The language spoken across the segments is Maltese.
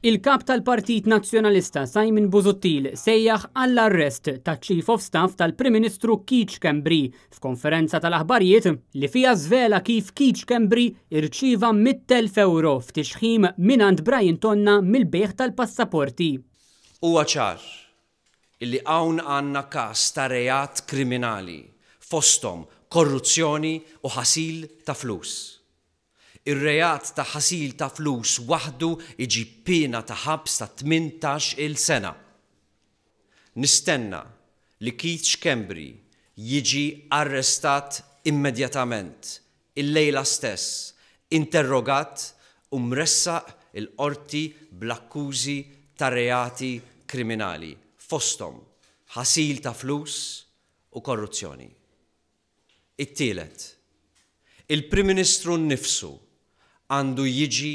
Il-kap tal-Partit Nazzjonalista Simon Busuttil sejjaħ għall-arrest taċ-Chief of Staff tal-Prim Ministru Keith Schembri f'konferenza tal-aħbarijiet li fiha żvela kif Keith Schembri irċieva 100,000 euro f'tixħim minant Brian Tonna mill-bejħ tal-passaporti. Huwa ċar illi hawn għandna każ ta' reat kriminali fosthom korruzzjoni u ħasil ta' flus. Ir-reat ta' ħasil ta' flus waħdu iġib pena ta' ħabs ta' 18-il sena. Nistenna li Keith Schembri jiġi arrestat immedjatament, il-lejla stess, interrogat u mressaq il-qorti bl-akkużi ta' reati kriminali fosthom ħasil ta' flus u korruzzjoni. It-tielet, il-Prim Ministru nnifsu għandu jiġi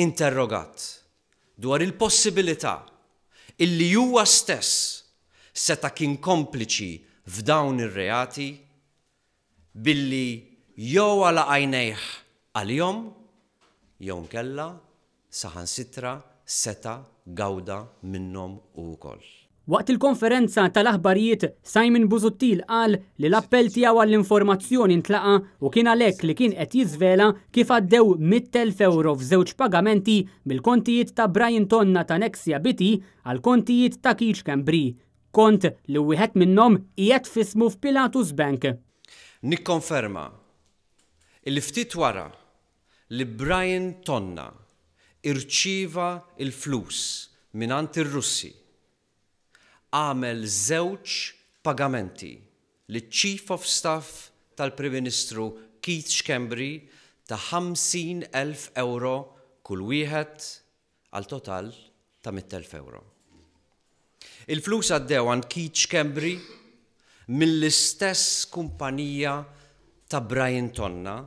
interrogat dwar il-possibilità illi huwa stess seta' kien kompliċi f'dawn ir-reati billi jew għala għajnejh għalihom jew nkella saħansitra seta' gawda minnhom wkoll. Waqt il-konferenza tal-aħbarijiet, Simon Busuttil qal li l-appell tiegħu għall-informazzjoni ntlaqa u kien għalhekk li kien qed jiżvela kif għaddew 100,000 euro f'żewġ pagamenti mill-kontijiet ta' Brian Tonna ta' Nexia BT għal kontijiet ta' Keith Schembri, kont li wieħed minnhom qiegħed f'ismu f'Pilatus Bank. Nikkonferma li ftit wara li Brian Tonna irċieva il-flus mingħand ir-Russi għamel żewġ pagamenti li Chief of Staff tal-Prim Ministru Keith Schembri ta' 50,000 euro kull wieħed għal total ta' 100,000 euro. Il-flus għaddew għand Keith Schembri mill-istess kumpanija ta' Brian Tonna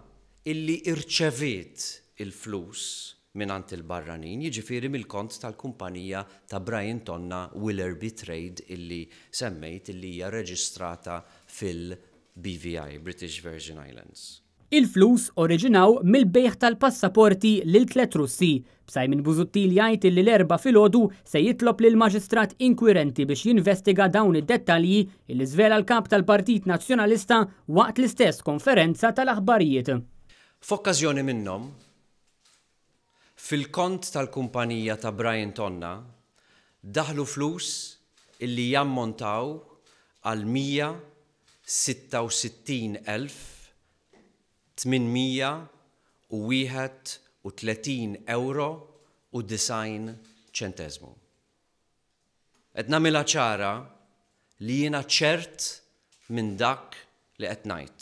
illi irċeviet il-flus minant il-barranin, jiġifieri mill-kont tal-kumpanija ta' Brian Tonna Willerby Trade illi semmejt illi hija reġistrata fil-BVI, British Virgin Islands. Il-flus oriġinaw mill-bejħ tal-passaporti lil tliet Russi. Simon Busuttil jgħid li l-erba' filgħodu se jitlob lil maġistrat inkwirenti biex jinvestiga dawn id-dettalji illi żvela l-kap tal-Partit Nazzjonalista waqt l-istess konferenza tal-aħbarijiet. F'okkażjoni minnhom, fil-kont tal-kumpanija ta' Brian Tonna daħlu flus illi jammontaw għal 136,831 euro u 90 ċentesmu. Qed nagħmilha ċara li jiena ċert minn dak li qed ngħid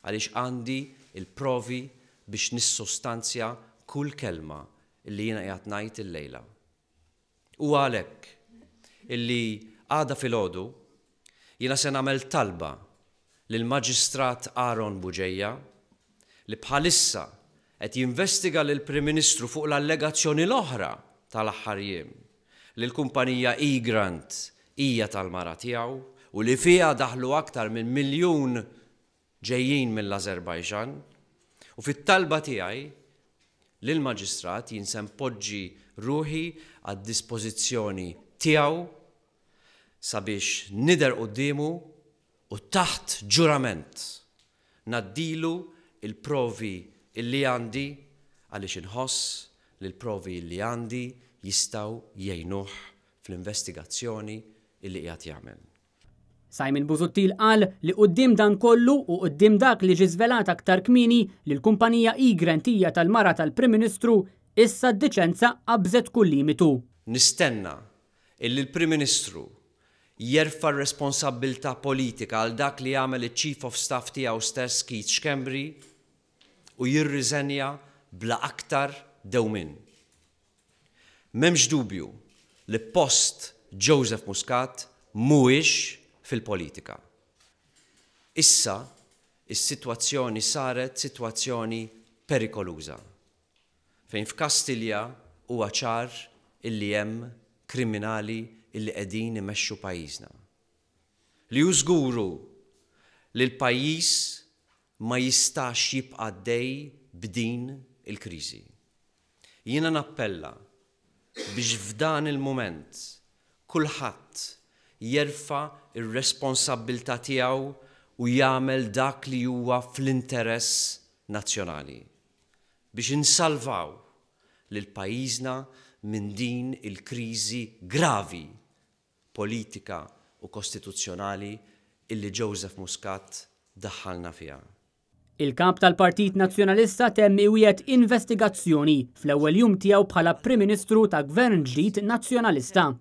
għaliex għandi il-provi biex nissostanzja kull kelma illi jiena qiegħed ngħid illejla. U għalhekk illi għada filgħodu jiena se nagħmel talba lill-Maġistrat Aaron Buġejja li bħalissa qed jinvestiga lill-Prim Ministru fuq l-allegazzjoni l-oħra tal-aħħar jiem li l-kumpanija E-Grant hija tal-mara tiegħu u li fiha daħlu aktar minn 1 miljun ġejjin mill-Azerbajġan u fit-talba tiegħi lill-Maġistrat jinsem poġġi ruħi għad-dispożizzjoni tiegħu sabiex nidher qudiemu u taħt ġurament naddilu il-provi illi għandi għaliex inħoss li l-provi illi għandi jistgħu jgħinuh fl-investigazzjoni illi qiegħed jagħmel. Simon Busuttil qal li quddiem dan kollu u quddiem dak li ġie żvelat aktar kmieni li l-kumpanija E-Grant hija tal-mara tal-Prim Ministru issa d-deċenza qabżet kull limitu. Nistenna illi l-Prim Ministru jerfa' r-responsabbiltà politika għal dak li jagħmel iċ-Chief of Staff tiegħu stess Keith Schembri u jirriżenja bla aktar dewmien. M'hemmx dubju li post Joseph Muscat mhuwiex fil-politika. Issa, is-sitwazzjoni saret sitwazzjoni perikoluża. Fejn f'Kastilja huwa ċar illi hemm kriminali illi qegħdin imexxu pajjiżna. Li hu żguru li l-pajjiż ma jistax jibqa' dej b'din il-kriżi. Jiena nappella biex f'dan il-mument kulħadd jerfa' ir-responsabbiltà tiegħu u jagħmel dak li huwa fl-interess nazzjonali biex insalvaw lil pajjiżna minn din il-kriżi gravi politika u kostituzzjonali illi Joseph Muscat daħħalna fiha. Il-kap tal-Partit Nazzjonalista temmi wiegħed investigazzjoni fl-ewwel jum tiegħu bħala Prim Ministru ta' Gvern ġdid nazzjonalista.